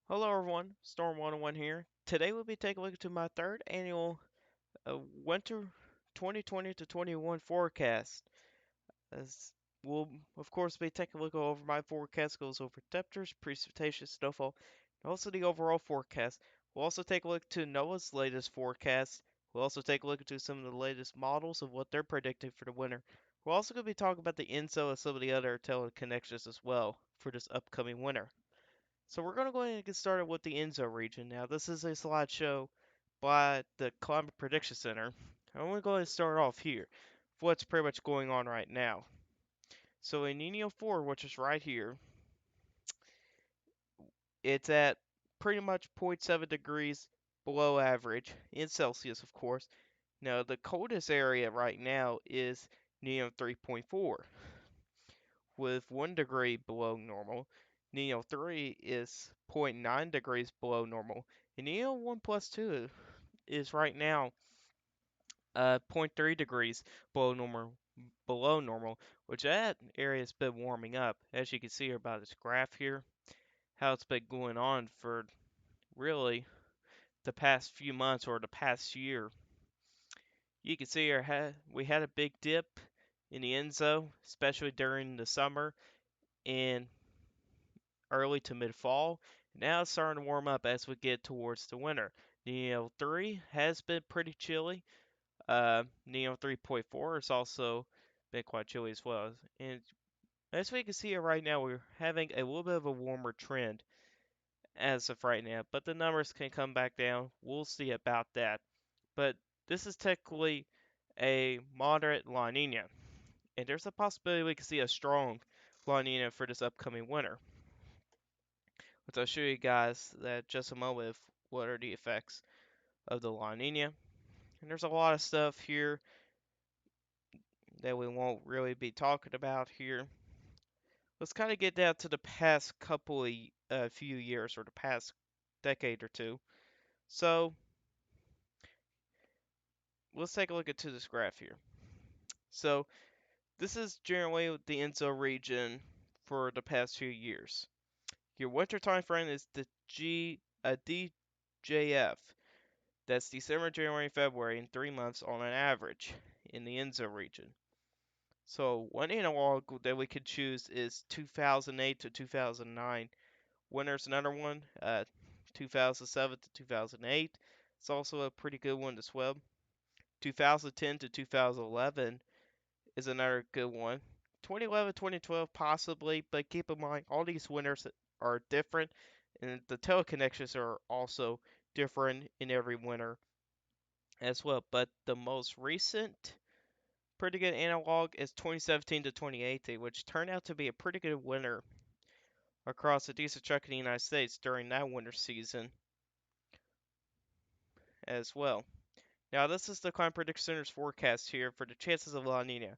Hello everyone, Storm 101 here. Today we'll be taking a look into my third annual winter 2020 to 21 forecast. As we'll of course be taking a look over my forecast goes over temperatures, precipitation, snowfall, and also the overall forecast. We'll also take a look to NOAA's latest forecast. We'll also take a look into some of the latest models of what they're predicting for the winter. We're also going to be talking about the Enso and some of the other teleconnections as well for this upcoming winter. So we're going to go ahead and get started with the Enso region. Now this is a slideshow by the Climate Prediction Center. I'm going to go ahead and start off here. What's pretty much going on right now. So in Nino 4, which is right here, it's at pretty much zero point 0.7 degrees below average in Celsius, of course. Now the coldest area right now is Nino 3.4 with 1 degree below normal. Neo 3 is zero point 0.9 degrees below normal. And Neo 1 plus 2 is right now zero point 0.3 degrees below normal, which that area has been warming up. As you can see here by this graph here, how it's been going on for really the past few months or the past year. You can see here we had a big dip in the Enso, especially during the summer and early to mid fall. Now it's starting to warm up as we get towards the winter. Neo 3 has been pretty chilly. Neo 3.4 has also been quite chilly as well. And as we can see here right now, we're having a little bit of a warmer trend as of right now, but the numbers can come back down. We'll see about that. But this is technically a moderate La Nina, and there's a possibility we could see a strong La Nina for this upcoming winter. Which I'll show you guys that just a moment of what are the effects of the La Nina. And there's a lot of stuff here that we won't really be talking about here. Let's kind of get down to the past couple of few years or the past decade or two. So let's take a look into this graph here. So this is generally the Enso region for the past few years. Your winter time frame is the DJF. That's December, January, February in 3 months on an average in the Enso region. So one analog that we could choose is 2008 to 2009. Winter's another one, 2007 to 2008. It's also a pretty good one as well. 2010 to 2011 is another good one. 2011, 2012 possibly, but keep in mind all these winters are different, and the teleconnections are also different in every winter as well. But the most recent pretty good analog is 2017 to 2018, which turned out to be a pretty good winter across a decent chunk of the United States during that winter season as well. Now, this is the Climate Prediction Center's forecast here for the chances of La Nina.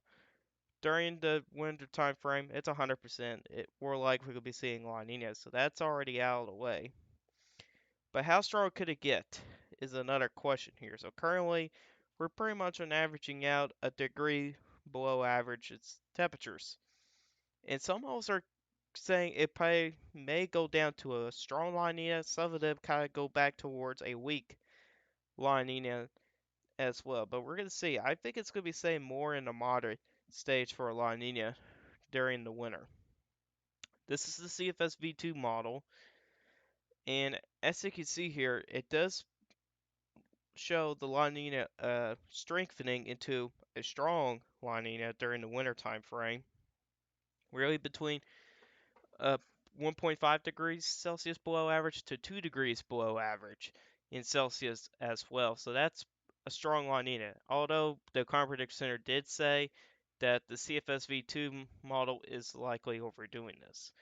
During the winter time frame, it's 100%. We're likely to be seeing La Nina, so that's already out of the way. But how strong could it get is another question here. So currently, we're pretty much on averaging out a degree below average its temperatures. And some models are saying it probably may go down to a strong La Nina. Some of them kind of go back towards a weak La Nina as well. But we're going to see. I think it's going to be saying more in the moderate stage for a La Nina during the winter. This is the CFS-V2 model. And as you can see here, it does show the La Nina strengthening into a strong La Nina during the winter time frame. Really between uh, 1.5 degrees Celsius below average to 2 degrees below average in Celsius as well. So that's a strong La Nina. Although the Climate Prediction Center did say that the CFSV2 model is likely overdoing this.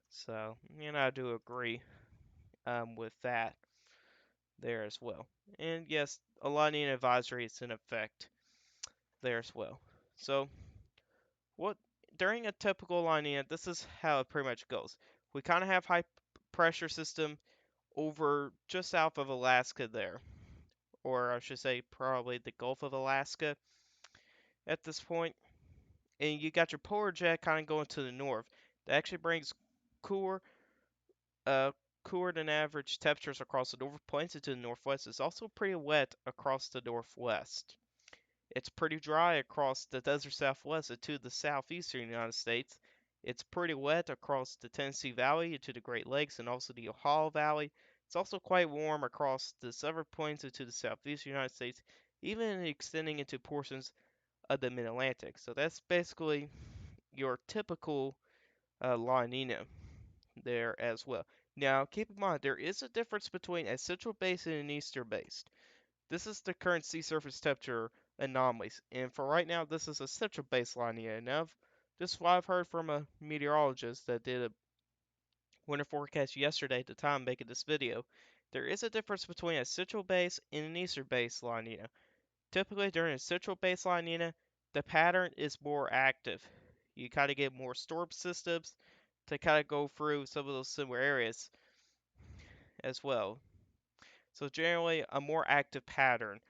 So, I do agree with that there as well. And yes, a La Nina advisory is in effect there as well. So, what during a typical La Nina, this is how it pretty much goes. We kind of have high pressure system over just south of Alaska there, or I should say probably the Gulf of Alaska at this point. And you got your polar jet kind of going to the north. That actually brings cooler, uh, cooler than average temperatures across the north plains and to the northwest. It's also pretty wet across the northwest. It's pretty dry across the desert southwest and to the southeastern United States. It's pretty wet across the Tennessee Valley and to the Great Lakes and also the Ohio Valley. It's also quite warm across the southern plains and to the southeastern United States, even extending into portions of the Mid-Atlantic. So that's basically your typical La Nina there as well. Now, keep in mind, there is a difference between a central base and an eastern base. This is the current sea surface temperature anomalies, and for right now, this is a central base La Nina. Now, this is what I've heard from a meteorologist that did a winter forecast yesterday at the time making this video. There is a difference between a central base and an eastern base La Nina. Typically, during a central base La Nina, the pattern is more active. You kind of get more storm systems to kind of go through some of those similar areas as well. So generally, a more active pattern,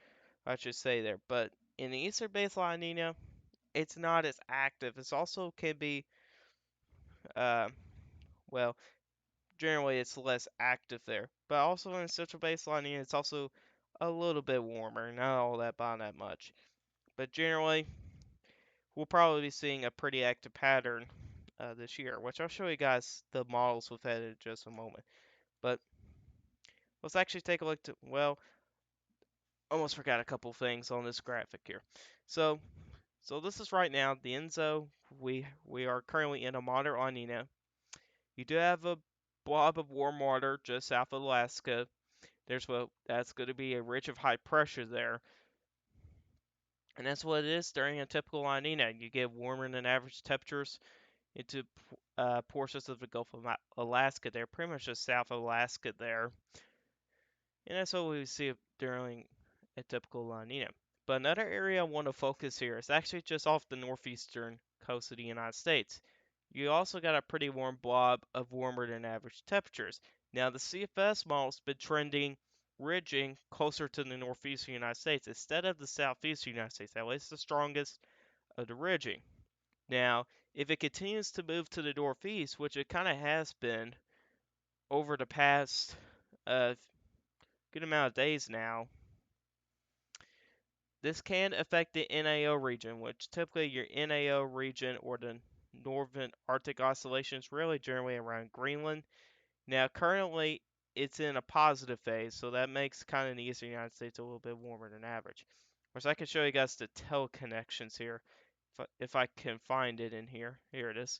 I should say there. But in the eastern base La Nina, it's not as active. It's also can be, uh, well, generally it's less active there. But also in the central base La Nina, it's also a little bit warmer, not all that by that much. But generally, we'll probably be seeing a pretty active pattern this year, which I'll show you guys the models with that in just a moment. But let's actually take a look to, well, almost forgot a couple things on this graphic here. So, so this is right now the Enso. We are currently in a moderate La Nina. You do have a blob of warm water just south of Alaska. That's going to be a ridge of high pressure there, and that's what it is during a typical La Nina. You get warmer than average temperatures into portions of the Gulf of Alaska. They're pretty much just south of Alaska there, and that's what we see during a typical La Nina. But another area I want to focus here is actually just off the northeastern coast of the United States. You also got a pretty warm blob of warmer than average temperatures. Now the CFS model's been trending, ridging closer to the northeastern United States instead of the southeastern United States. That way it's the strongest of the ridging. Now, if it continues to move to the northeast, which it kind of has been over the past good amount of days now, this can affect the NAO region, which typically your NAO region or the Northern Arctic Oscillation is really generally around Greenland. Now, currently, it's in a positive phase, so that makes kind of the eastern United States a little bit warmer than average. Of course, I can show you guys the teleconnections here if I can find it in here. Here it is.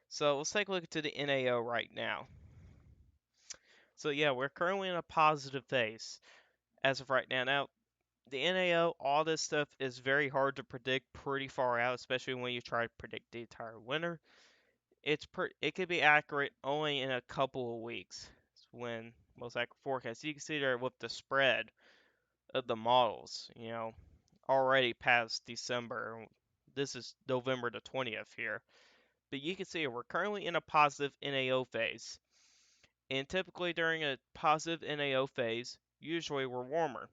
So let's take a look at the NAO right now. So yeah, we're currently in a positive phase as of right now. Now, the NAO, all this stuff is very hard to predict pretty far out, especially when you try to predict the entire winter. It could be accurate only in a couple of weeks when most accurate forecasts. You can see there with the spread of the models, already past December. This is November the 20th here. But you can see we're currently in a positive NAO phase. And typically during a positive NAO phase, usually we're warmer.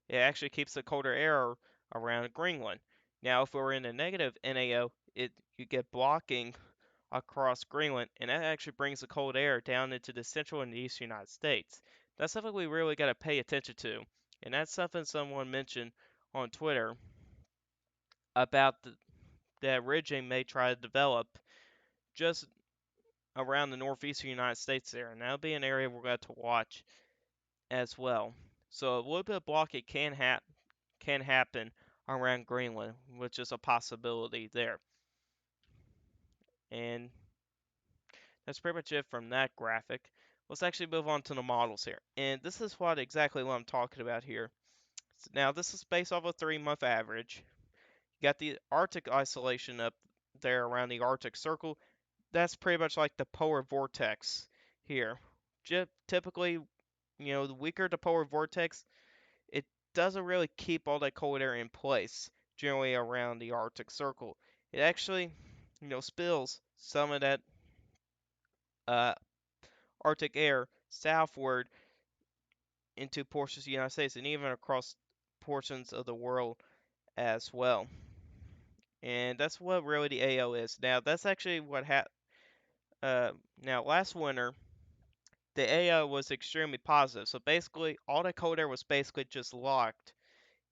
It actually keeps the colder air around Greenland. Now, if we're in a negative NAO, you get blocking across Greenland, and that actually brings the cold air down into the central and the eastern United States. That's something we really got to pay attention to, and that's something someone mentioned on Twitter about that ridging may try to develop just around the northeastern United States there, and that'll be an area we're going to watch as well. So a little bit of blocking can happen around Greenland, which is a possibility there. And that's pretty much it from that graphic. Let's actually move on to the models here. And this is exactly what I'm talking about here. Now, this is based off a 3-month average. You got the Arctic isolation up there around the Arctic Circle. That's pretty much like the polar vortex here. Typically, the weaker the polar vortex, it doesn't really keep all that cold air in place, generally around the Arctic Circle. It actually, spills some of that uh, Arctic air southward into portions of the United States and even across portions of the world as well. And that's what really the AO is. Now, that's actually what Uh, Now last winter, the AO was extremely positive. So basically, all that cold air was basically just locked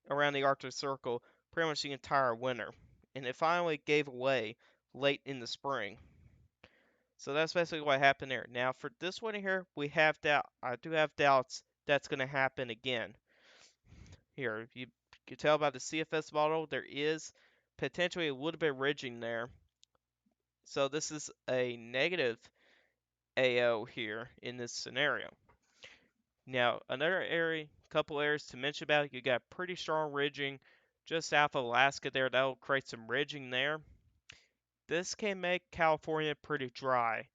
around the Arctic Circle pretty much the entire winter. And it finally gave way late in the spring. So that's basically what happened there. Now for this winter here, we have doubt. I do have doubts that's going to happen again. Here, you can tell by the CFS model, there is potentially a little bit of ridging there. So this is a negative AO here in this scenario. Now, another area, couple areas to mention about, you got pretty strong ridging just south of Alaska there. That'll create some ridging there. This can make California pretty dry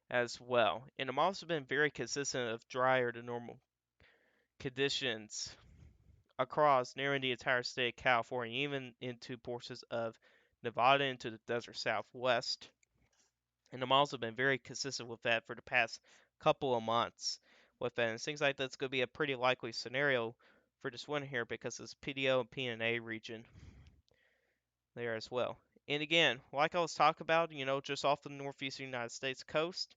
as well. And I've also been very consistent of drier than normal conditions across nearly the entire state of California, even into portions of Nevada into the desert southwest. And I'm also been very consistent with that for the past couple of months with that. And it seems like that's going to be a pretty likely scenario for this winter here because it's PDO and PNA region there as well. And again, like I was talking about, just off the northeastern United States coast,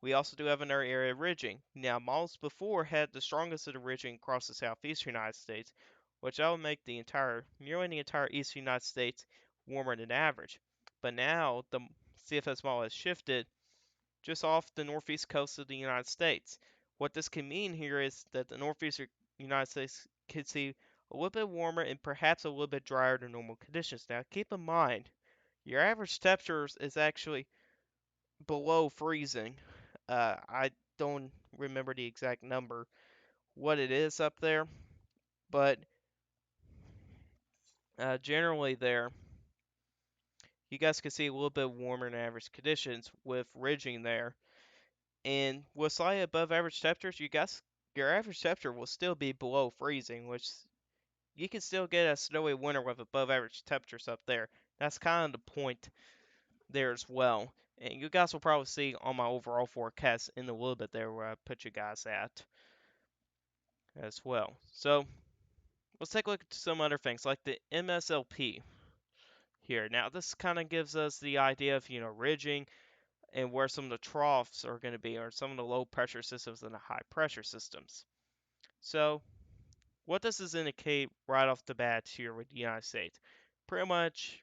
we also do have another area of ridging. Now, models before had the strongest of the ridging across the southeastern United States, which that would make nearly the entire eastern United States warmer than average. But now the CFS model has shifted just off the northeast coast of the United States. What this can mean here is that the northeastern United States could see a little bit warmer and perhaps a little bit drier than normal conditions. Now, keep in mind, your average temperatures is actually below freezing. I don't remember the exact number, what it is up there, but generally there, you guys can see a little bit warmer than average conditions with ridging there. And with slightly above average temperatures, your average temperature will still be below freezing, which you can still get a snowy winter with above average temperatures up there. That's kind of the point there as well. And you guys will probably see on my overall forecast in a little bit there where I put you guys at as well. So let's take a look at some other things like the MSLP here. Now this kind of gives us the idea of ridging and where some of the troughs are going to be, or some of the low pressure systems and the high pressure systems. So what does this indicate right off the bat here with the United States? Pretty much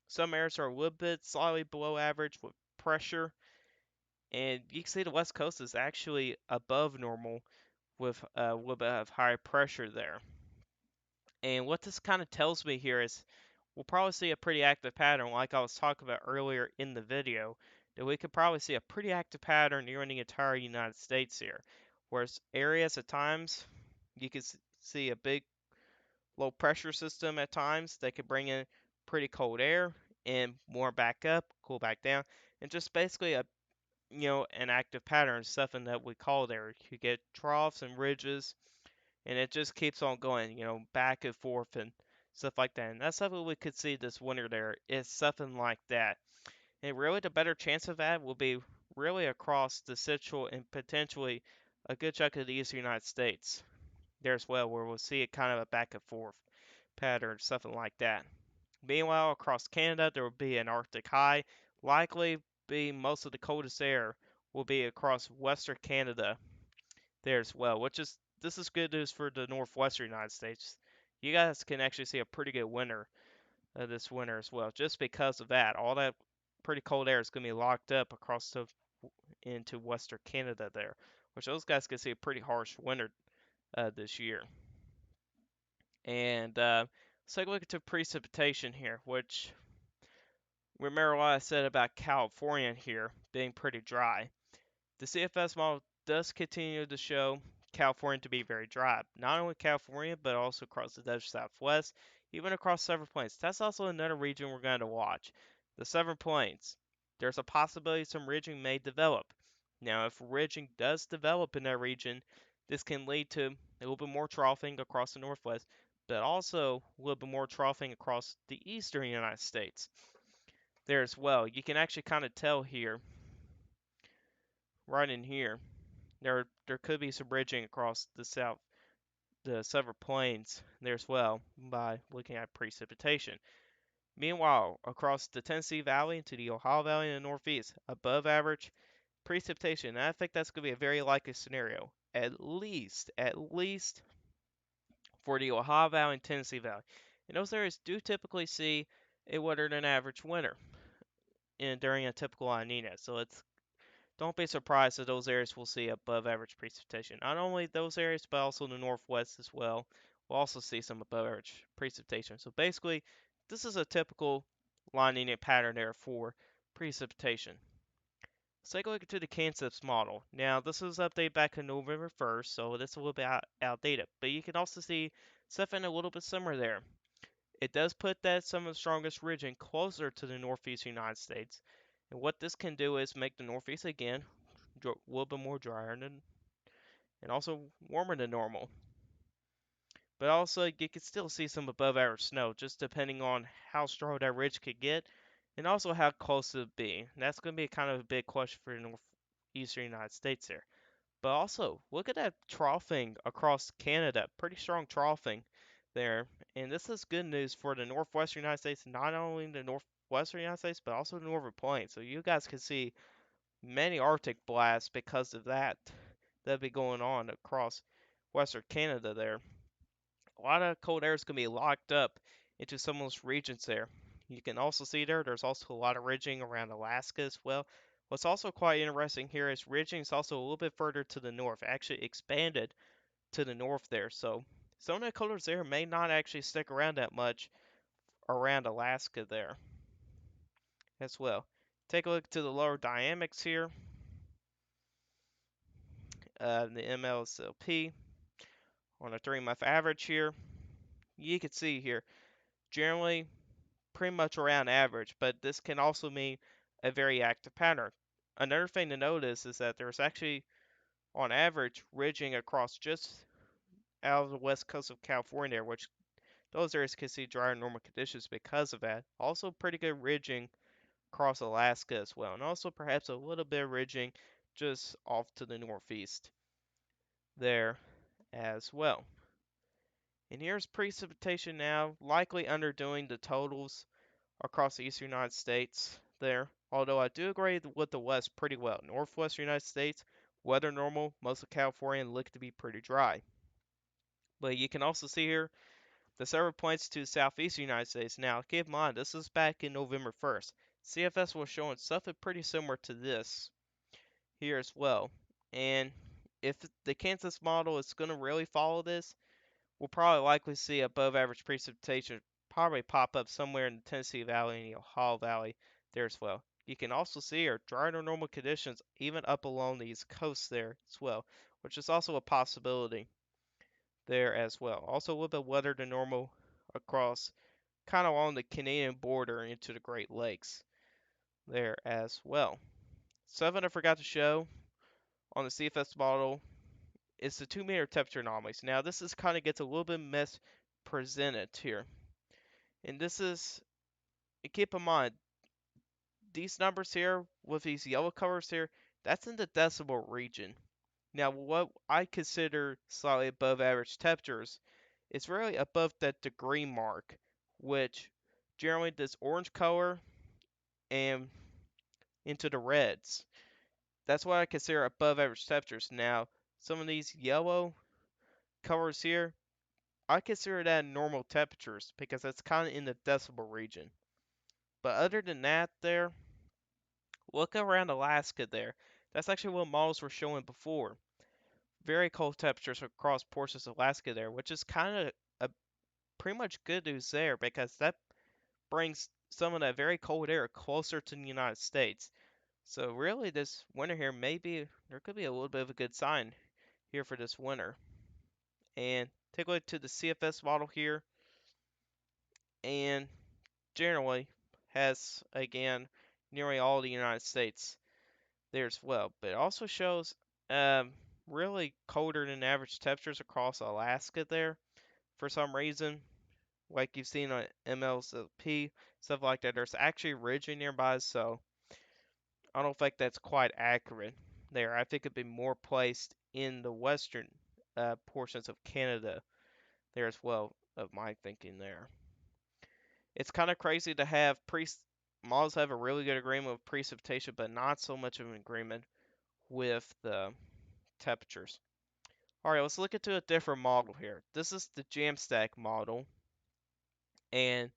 some areas are a little bit slightly below average with pressure, and you can see the west coast is actually above normal with a little bit of higher pressure there. And what this kind of tells me here is we'll probably see a pretty active pattern like I was talking about earlier in the video, that we could probably see a pretty active pattern near the entire United States here. Whereas areas at times, you can see a big low pressure system at times that could bring in pretty cold air and more back up, cool back down, and just basically an active pattern, something that we call there. You get troughs and ridges, and it just keeps on going, back and forth and stuff like that. And that's something we could see this winter there, is something like that. And really, the better chance of that will be really across the central and potentially a good chunk of the eastern United States there as well, where we'll see it kind of a back and forth pattern, something like that. Meanwhile, across Canada, there will be an Arctic high, likely be most of the coldest air will be across western Canada there as well, this is good news for the northwestern United States. You guys can actually see a pretty good winter this winter as well, just because of that. All that pretty cold air is going to be locked up into western Canada there, which those guys can see a pretty harsh winter this year. And let's take a look at precipitation here, which remember what I said about California here being pretty dry. The CFS model does continue to show California to be very dry. Not only California, but also across the desert southwest, even across Southern Plains. That's also another region we're going to watch. The Southern Plains. There's a possibility some ridging may develop. Now, if ridging does develop in that region, this can lead to a little bit more troughing across the northwest, but also a little bit more troughing across the eastern United States there as well. You can actually kind of tell here, right in here, there could be some bridging across the Southern Plains there as well by looking at precipitation. Meanwhile, across the Tennessee Valley into the Ohio Valley in the northeast, above average, precipitation. And I think that's going to be a very likely scenario, at least for the Ohio Valley and Tennessee Valley. And those areas do typically see a wetter than average winter during a typical La Nina. So don't be surprised that those areas will see above average precipitation. Not only those areas, but also the Northwest as well. We'll also see some above average precipitation. So basically, this is a typical La Nina pattern there for precipitation. Let's take a look into the Kansas model. Now, this was updated back in November 1st, so this is a little bit outdated. But you can also see something a little bit similar there. It does put that some of the strongest ridging closer to the northeast United States. And what this can do is make the northeast again a little bit more drier and also warmer than normal. But also you can still see some above average snow just depending on how strong that ridge could get and also how close it would be. And that's going to be kind of a big question for the northeastern United States there. But also, look at that troughing across Canada. Pretty strong troughing there. And this is good news for the northwestern United States, not only the northwestern United States, but also the northern plains. So you guys can see many Arctic blasts because of that. That'll be going on across western Canada there. A lot of cold air is going to be locked up into some of those regions there. You can also see there's also a lot of ridging around Alaska as well. What's also quite interesting here is ridging is also a little bit further to the north, actually expanded to the north there. So some of the colors there may not actually stick around that much around Alaska there as well. Take a look to the lower dynamics here. The MLSLP on a 3-month average here. You can see here, generally pretty much around average, but this can also mean a very active pattern. Another thing to notice is that there's actually, on average, ridging across just out of the west coast of California, which those areas can see drier normal conditions because of that. Also pretty good ridging across Alaska as well, and also perhaps a little bit of ridging just off to the northeast there as well. And here's precipitation now, likely underdoing the totals across the eastern United States there. Although I do agree with the west pretty well. Northwestern United States, weather normal, most of California look to be pretty dry. But you can also see here the several points to the southeastern United States. Now, keep in mind, this is back in November 1st. CFS was showing something pretty similar to this here as well. And if the Kansas model is going to really follow this, we'll probably likely see above average precipitation probably pop up somewhere in the Tennessee Valley and the Ohio Valley there as well. You can also see here drier than normal conditions even up along the East Coast there as well, which is also a possibility there as well. Also a little bit wetter than normal across kind of along the Canadian border into the Great Lakes there as well. Something I forgot to show on the CFS model is the 2 meter temperature anomalies. Now this is kind of gets a little bit mispresented here. And this is, keep in mind, these numbers here with these yellow colors here, that's in the decibel region. Now what I consider slightly above average temperatures is really above that degree mark, which generally this orange color and into the reds. That's what I consider above average temperatures. Now, some of these yellow colors here, I consider that normal temperatures because that's kind of in the decibel region. But other than that there, look around Alaska there. That's actually what models were showing before. Very cold temperatures across portions of Alaska there, which is kind of a pretty much good news there because that brings some of that very cold air closer to the United States. So really this winter here maybe there could be a little bit of a good sign here for this winter. And take a look to the CFS model here and generally has again nearly all the United States there as well. But it also shows um, really colder than average temperatures across Alaska there for some reason. Like you've seen on MLSP, stuff like that. There's actually ridging nearby, so I don't think that's quite accurate there. I think it'd be more placed in the western portions of Canada there as well, of my thinking there. It's kind of crazy to have models have a really good agreement with precipitation, but not so much of an agreement with the temperatures. Alright, let's look into a different model here. This is the Jamstec model, and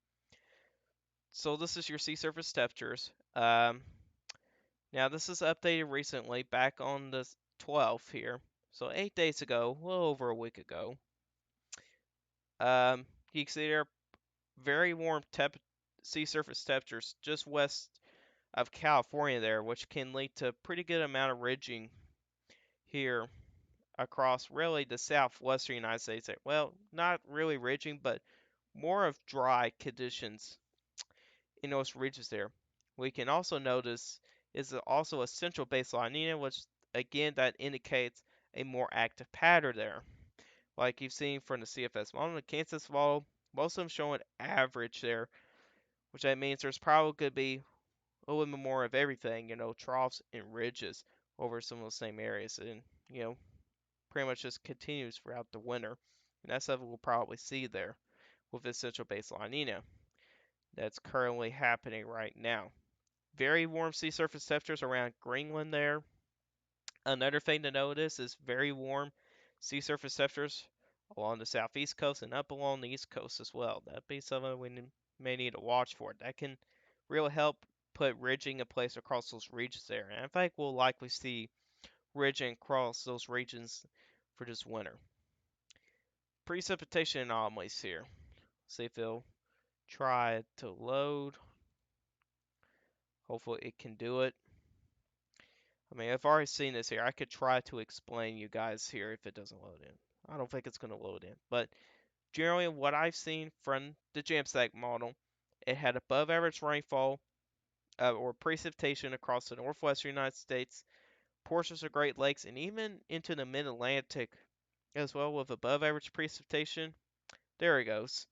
so this is your sea surface temperatures. Now this is updated recently, back on the 12th here, so 8 days ago, a little over a week ago. You can see there are very warm sea surface temperatures just west of California there, which can lead to a pretty good amount of ridging here across really the southwestern United States. Well, not really ridging, but more of dry conditions in those ridges there. We can also notice is also a central base La Nina, which again that indicates a more active pattern there. Like you've seen from the CFS model, the Kansas model, most of them showing average there, which that means there's probably going to be a little bit more of everything, troughs and ridges over some of the same areas, and pretty much just continues throughout the winter. And that's something we'll probably see there with this central base La Nina that's currently happening right now. Very warm sea surface temperatures around Greenland there. Another thing to notice is very warm sea surface temperatures along the southeast coast and up along the east coast as well. That'd be something we may need to watch for. That can really help put ridging in place across those regions there. And I think we'll likely see ridging across those regions for this winter. Precipitation anomalies here. See if it'll try to load. Hopefully it can do it. I mean, I've already seen this here. I could try to explain you guys here if it doesn't load in. I don't think it's going to load in. But generally, what I've seen from the Jamstack model, it had above average rainfall or precipitation across the northwestern United States, portions of Great Lakes, and even into the mid-Atlantic as well with above average precipitation. There it goes.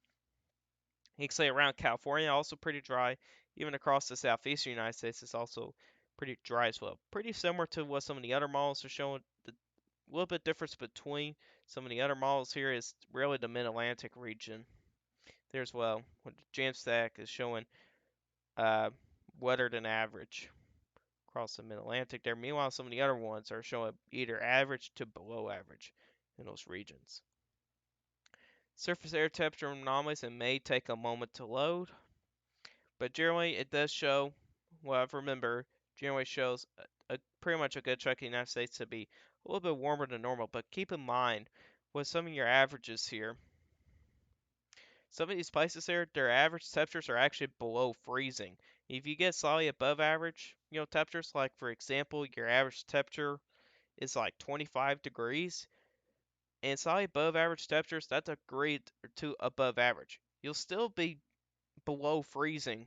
You can say around California, also pretty dry. Even across the southeastern United States, it's also pretty dry as well. Pretty similar to what some of the other models are showing. The little bit difference between some of the other models here is really the Mid-Atlantic region there as well. When the Jamstack is showing uh, wetter than average across the Mid-Atlantic there. Meanwhile, some of the other ones are showing either average to below average in those regions. Surface air temperature anomalies, it may take a moment to load, but generally it does show, well, I remember, generally shows pretty much a good chunk of the United States to be a little bit warmer than normal. But keep in mind, with some of your averages here, some of these places here, their average temperatures are actually below freezing. If you get slightly above average, temperatures, like for example, your average temperature is like 25 degrees, and slightly above average temperatures, that's a degree or two above average. You'll still be below freezing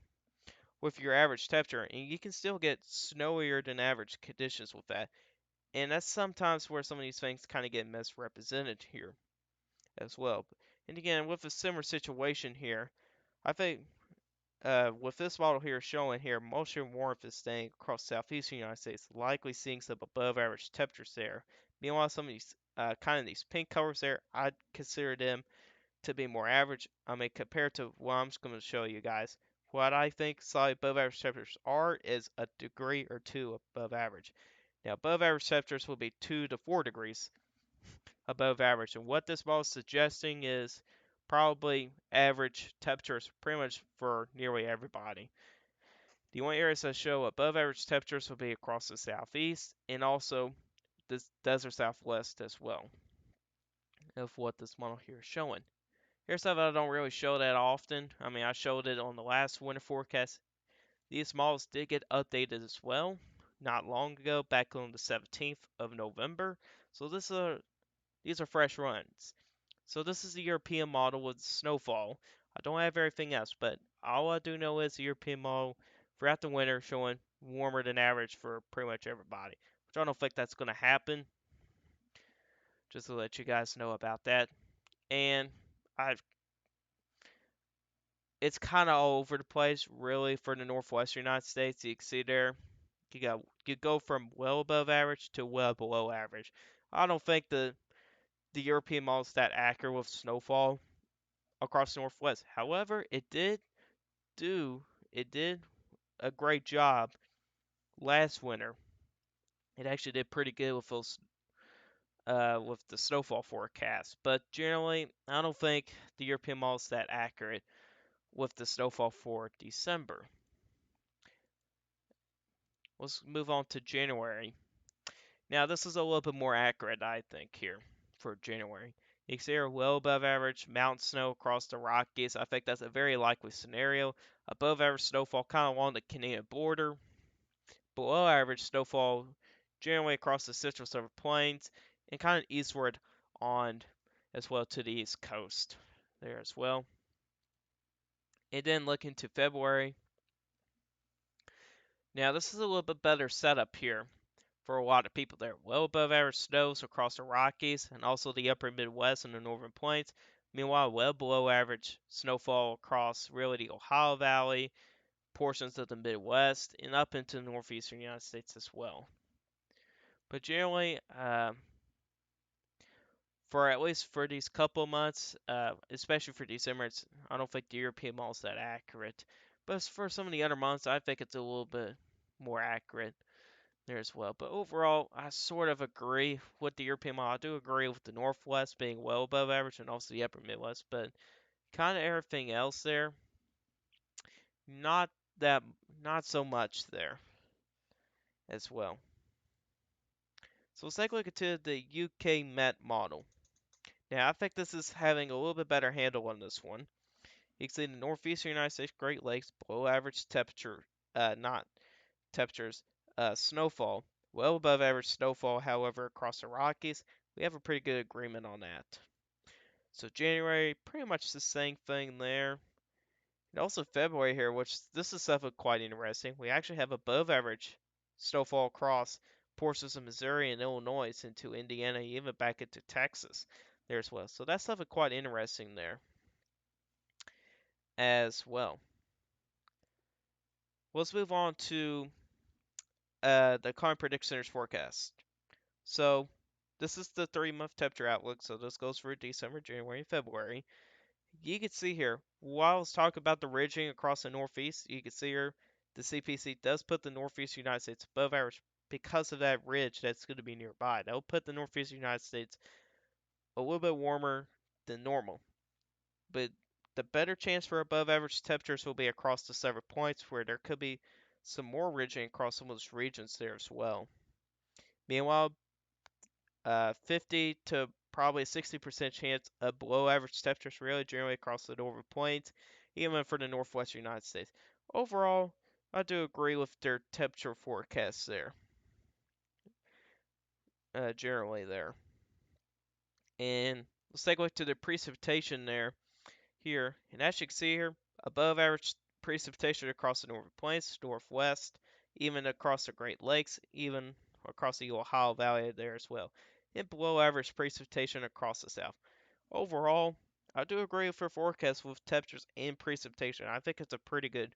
with your average temperature, and you can still get snowier than average conditions with that. And that's sometimes where some of these things kind of get misrepresented here as well. And again, with a similar situation here, I think with this model here showing here, moisture warmth is staying across southeastern United States, likely seeing some above average temperatures there. Meanwhile, some of these kind of these pink colors there, I'd consider them to be more average. I mean, compared to what I'm just going to show you guys, what I think slightly above average temperatures are is a degree or two above average. Now, above average temperatures will be 2 to 4 degrees above average. And what this model is suggesting is probably average temperatures pretty much for nearly everybody. The only areas that show above average temperatures will be across the southeast and also the desert southwest as well of what this model here is showing. Here's something I don't really show that often. I mean, I showed it on the last winter forecast. These models did get updated as well not long ago, back on the 17th of November. So these are fresh runs. So this is the European model with snowfall. I don't have everything else, but all I do know is the European model throughout the winter showing warmer than average for pretty much everybody. Which I don't think that's going to happen. Just to let you guys know about that. And I've it's kind of all over the place, really, for the northwestern United States. You can see there, you go from well above average to well below average. I don't think the European model is that accurate with snowfall across the northwest. However, do it did a great job last winter It actually did pretty good with the snowfall forecast. But generally, I don't think the European model is that accurate with the snowfall for December. Let's move on to January. Now, this is a little bit more accurate, I think, here for January. You can see here well above average mountain snow across the Rockies. I think that's a very likely scenario. Above average snowfall kind of along the Canadian border. Below average snowfall generally across the central Silver Plains and kind of eastward on as well to the east coast there as well. And then looking to February. Now this is a little bit better setup here for a lot of people there. Well above average snows across the Rockies and also the upper Midwest and the Northern Plains. Meanwhile, well below average snowfall across really the Ohio Valley, portions of the Midwest, and up into the northeastern United States as well. But generally, for at least for these couple months, especially for December, I don't think the European model is that accurate. But for some of the other months, I think it's a little bit more accurate there as well. But overall, I sort of agree with the European model. I do agree with the Northwest being well above average and also the Upper Midwest, but kind of everything else there, not that, not so much there as well. So let's take a look into the UK Met model. Now, I think this is having a little bit better handle on this one. You can see the northeastern United States Great Lakes below average temperature, not temperatures, snowfall. Well above average snowfall, however, across the Rockies. We have a pretty good agreement on that. So January, pretty much the same thing there. And also February here, which this is something quite interesting. We actually have above average snowfall across portions of Missouri and Illinois into Indiana, even back into Texas there as well. So that's something quite interesting there as well. Let's move on to the Climate Prediction Center's forecast. So this is the 3-month temperature outlook. So this goes for December, January, and February. You can see here, while I was talking about the ridging across the Northeast, you can see here the CPC does put the Northeast United States above average because of that ridge that's going to be nearby. That'll put the Northeast United States a little bit warmer than normal. But the better chance for above average temperatures will be across the several points where there could be some more ridging across some of those regions there as well. Meanwhile, 50 to probably 60% chance of below average temperatures really generally across the northern plains, even for the northwestern United States. Overall, I do agree with their temperature forecasts there, generally there. And let's take a look to the precipitation there here. And as you can see here, above average precipitation across the northern plains, northwest, even across the Great Lakes, even across the Ohio Valley there as well. And below average precipitation across the south. Overall, I do agree with her forecast with temperatures and precipitation. I think it's a pretty good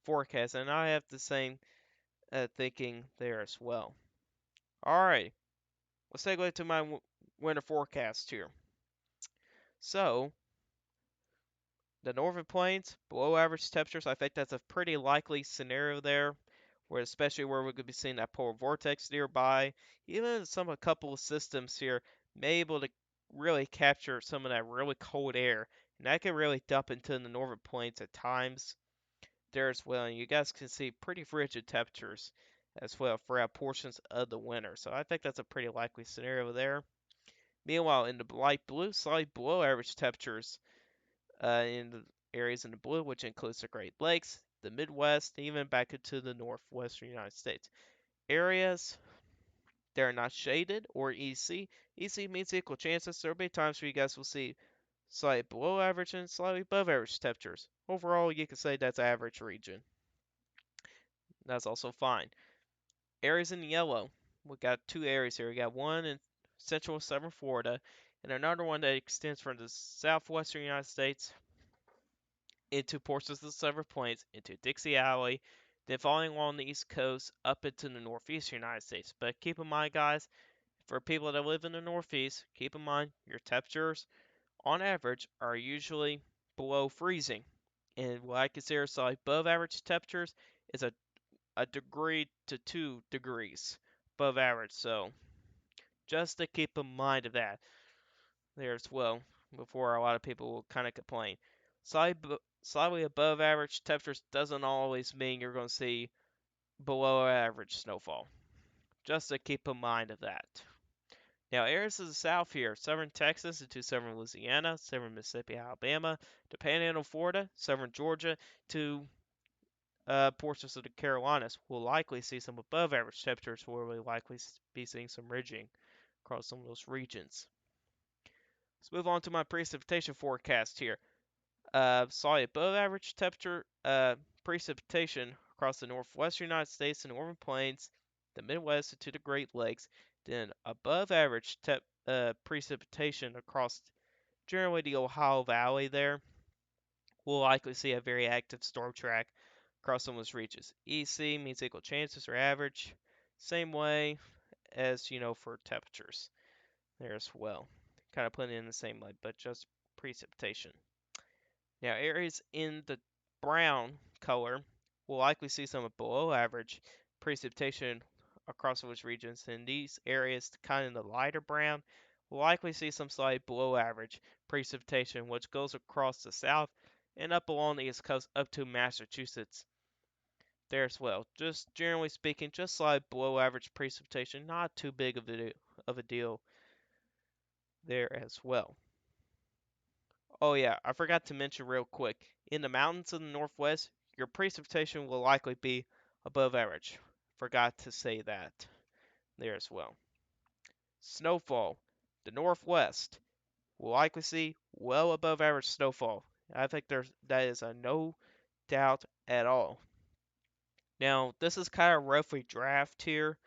forecast, and I have the same thinking there as well. Alright, let's take a look to my winter forecast here. So, the northern plains, below average temperatures, I think that's a pretty likely scenario there, where especially where we're going to be seeing that polar vortex nearby. Even a couple of systems here may be able to really capture some of that really cold air, and that can really dump into the northern plains at times there as well. And you guys can see pretty frigid temperatures as well throughout portions of the winter. So I think that's a pretty likely scenario there. Meanwhile, in the light blue, slightly below average temperatures in the areas in the blue, which includes the Great Lakes, the Midwest, even back into the northwestern United States. Areas that are not shaded or EC. EC means equal chances. There will be times where you guys will see slightly below average and slightly above average temperatures. Overall, you can say that's average region. That's also fine. Areas in yellow. We got two areas here. We got one in central southern Florida, and another one that extends from the southwestern United States into portions of the Silver Plains, into Dixie Alley, then following along the east coast up into the northeastern United States. But keep in mind, guys, for people that live in the northeast, keep in mind your temperatures on average are usually below freezing. And what I consider slightly above average temperatures is a degree to 2 degrees above average. So just to keep in mind of that there as well before a lot of people will kind of complain. Slightly above average temperatures doesn't always mean you're going to see below average snowfall. Just to keep in mind of that. Now, areas of the south here, southern Texas into southern Louisiana, southern Mississippi, Alabama, to Panhandle, Florida, southern Georgia, to portions of the Carolinas, will likely see some above average temperatures where we'll likely be seeing some ridging across some of those regions. Let's move on to my precipitation forecast here. Saw above average temperature precipitation across the northwestern United States and northern plains, the Midwest, and to the Great Lakes. Then above average precipitation across generally the Ohio Valley there. We'll likely see a very active storm track across some of those regions. EC means equal chances or average. Same way as, for temperatures there as well. Kind of putting it in the same way, but just precipitation. Now, areas in the brown color will likely see some below average precipitation across those regions. In these areas, kind of the lighter brown, will likely see some slight below average precipitation, which goes across the south and up along the east coast up to Massachusetts there as well. Just generally speaking, just slight below average precipitation, not too big of a deal there as well. Oh yeah, I forgot to mention real quick. In the mountains of the northwest, your precipitation will likely be above average. Forgot to say that there as well. Snowfall. The northwest will likely see well above average snowfall. I think that is a no doubt at all. Now, this is kind of roughly draft here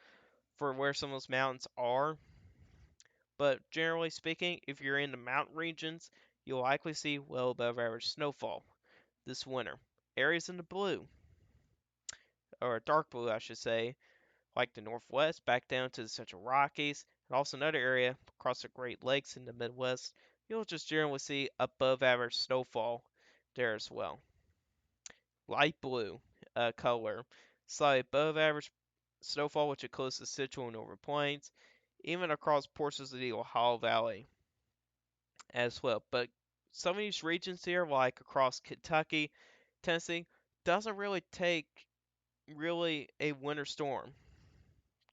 for where some of those mountains are, but generally speaking, if you're in the mountain regions, you'll likely see well above average snowfall this winter. Areas in the blue, or dark blue, I should say, like the Northwest, back down to the Central Rockies, and also another area across the Great Lakes in the Midwest, you'll just generally see above average snowfall there as well. Light blue color, slightly above average snowfall, which includes the Central and Northern Plains, even across portions of the Ohio Valley as well. But some of these regions here, like across Kentucky, Tennessee, doesn't really take really a winter storm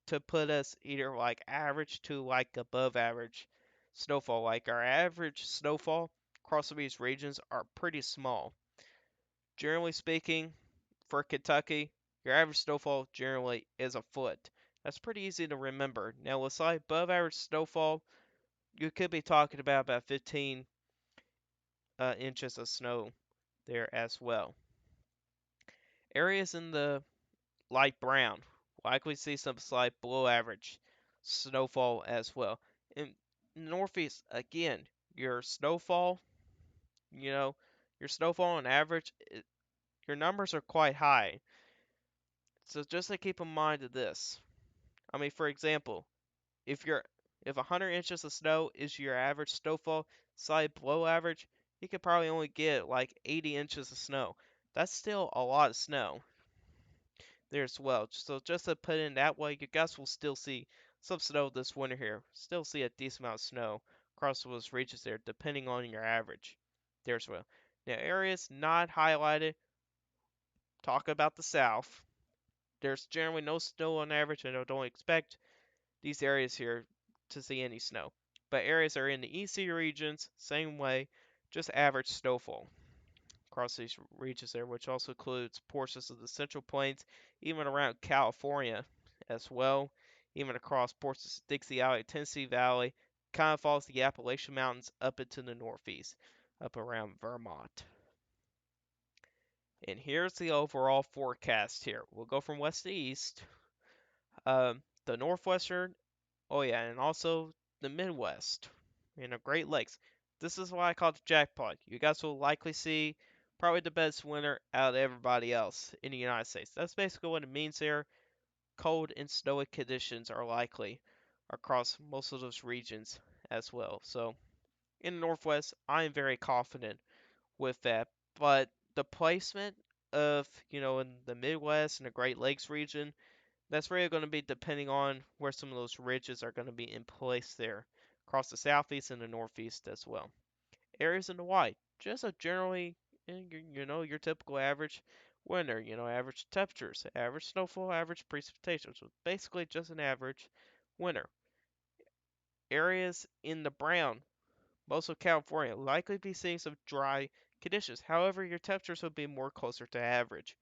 to put us either like average to like above average snowfall. Like our average snowfall across some of these regions are pretty small. Generally speaking, for Kentucky, your average snowfall generally is a foot. That's pretty easy to remember. Now, with slight above average snowfall, you could be talking about 15 inches of snow there as well. Areas in the light brown. Likely see some slight below average snowfall as well. In Northeast, again, your snowfall, you know, your snowfall on average, your numbers are quite high. So just to keep in mind of this. I mean, for example, if you're if 100 inches of snow is your average snowfall, slight below average, you could probably only get like 80 inches of snow. That's still a lot of snow there as well. So just to put it in that way, you guys will still see some snow this winter here. Still see a decent amount of snow across those regions there, depending on your average there as well. Now, areas not highlighted, talk about the south. There's generally no snow on average, and I don't expect these areas here to see any snow. But areas that are in the EC regions, same way, just average snowfall across these regions there, which also includes portions of the Central Plains, even around California as well, even across portions of Dixie Valley, Tennessee Valley, kind of follows the Appalachian Mountains up into the northeast, up around Vermont. And here's the overall forecast here. We'll go from west to east. The northwestern, oh yeah, and also the Midwest, Great Lakes. This is why I call it the jackpot. You guys will likely see probably the best winter out of everybody else in the United States. That's basically what it means there. Cold and snowy conditions are likely across most of those regions as well. So in the Northwest, I am very confident with that. But the placement of, in the Midwest and the Great Lakes region, That's really going to be depending on where some of those ridges are going to be in place there across the southeast and the northeast as well. Areas in the white, just a generally, your typical average winter, average temperatures, average snowfall, average precipitation. So basically just an average winter. Areas in the brown, most of California, likely be seeing some dry conditions. However, your temperatures will be more closer to average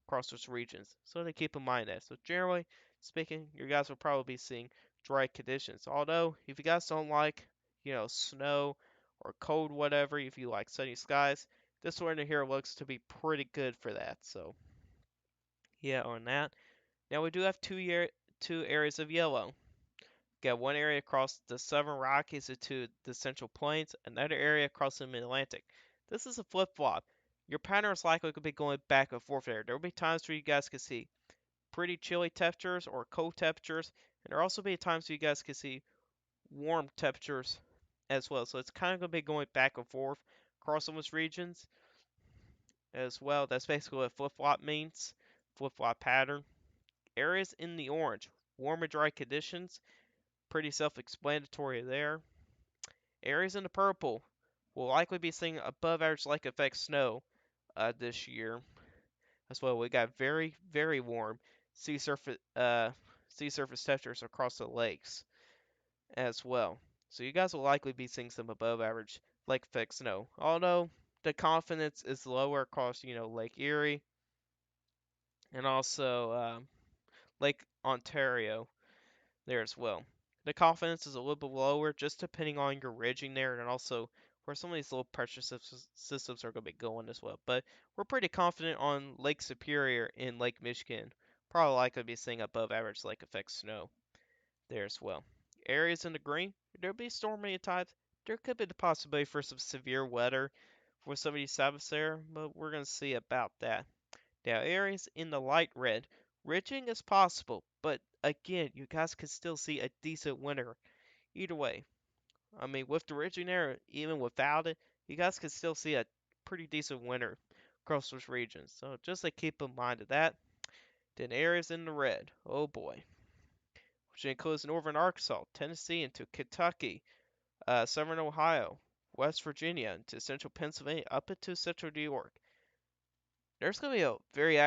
across those regions. So to keep in mind that. So generally speaking, you guys will probably be seeing dry conditions. Although, if you guys don't like, snow or cold, whatever, if you like sunny skies, this one here looks to be pretty good for that. So yeah, on that. Now we do have two areas of yellow. Got one area across the Southern Rockies to the Central Plains, another area across the Mid-Atlantic. This is a flip-flop. Your pattern is likely to be going back and forth there. There will be times where you guys can see pretty chilly temperatures or cold temperatures, and there will also be times where you guys can see warm temperatures as well. So it's kind of going to be going back and forth across those regions as well. That's basically what flip-flop means, flip-flop pattern. Areas in the orange, warm and dry conditions, pretty self-explanatory there. Areas in the purple will likely be seeing above average lake effect snow this year as well. We got very, very warm sea surface sea surface temperatures across the lakes as well. So you guys will likely be seeing some above average lake effect snow. Although the confidence is lower across, Lake Erie and also Lake Ontario there as well. The confidence is a little bit lower, just depending on your ridging there, and also where some of these low pressure systems are going to be going as well. But we're pretty confident on Lake Superior in Lake Michigan. Probably likely to be seeing above average lake effect snow there as well. Areas in the green, there'll be stormy at times. There could be the possibility for some severe weather for some of these suburbs there, but we're going to see about that. Now, areas in the light red, ridging is possible, but again, you guys can still see a decent winter either way. I mean, with the ridging there, even without it, you guys can still see a pretty decent winter across those regions. So just to keep in mind of that. Then areas in the red, oh boy, which includes northern Arkansas, Tennessee, into Kentucky, southern Ohio, West Virginia, into central Pennsylvania, up into central New York. There's going to be a very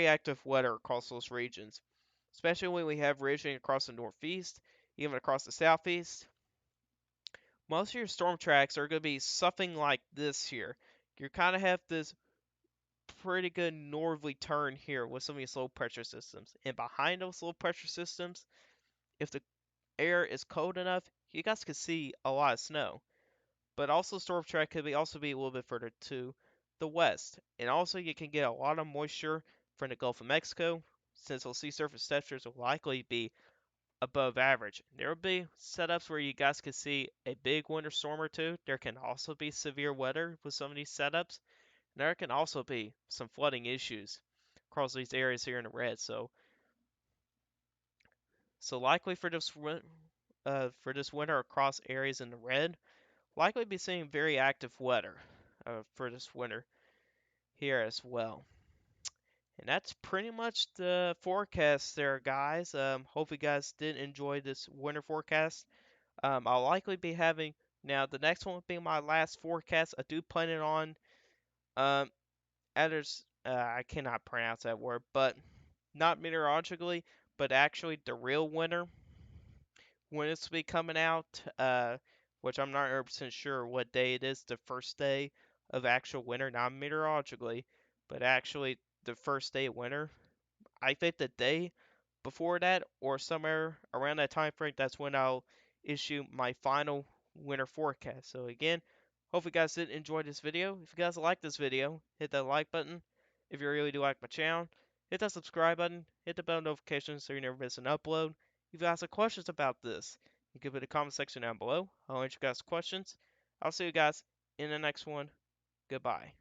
active weather across those regions, especially when we have ridging across the northeast, even across the southeast. Most of your storm tracks are going to be something like this here. You kind of have this pretty good northerly turn here with some of these low pressure systems. And behind those low pressure systems, if the air is cold enough, you guys can see a lot of snow. But also storm track could also be a little bit further to the west. And also you can get a lot of moisture from the Gulf of Mexico, since those sea surface temperatures will likely be above average. There will be setups where you guys can see a big winter storm or two. There can also be severe weather with some of these setups. And there can also be some flooding issues across these areas here in the red. So likely for this winter across areas in the red, likely be seeing very active weather for this winter here as well. And that's pretty much the forecast there, guys. Hope you guys did enjoy this winter forecast. I'll likely be having now the next one will be my last forecast. I do plan it on um others I cannot pronounce that word, but not meteorologically, but actually the real winter when it's be coming out, which I'm not 100% sure what day it is, the first day of actual winter, not meteorologically, but actually the first day of winter. I think the day before that or somewhere around that time frame, that's when I'll issue my final winter forecast. So again, hope you guys did enjoy this video. If you guys like this video, hit that like button. If you really do like my channel, hit that subscribe button, hit the bell notification so you never miss an upload. If you guys have questions about this, you can put in the comment section down below. I'll answer you guys questions. I'll see you guys in the next one. Goodbye.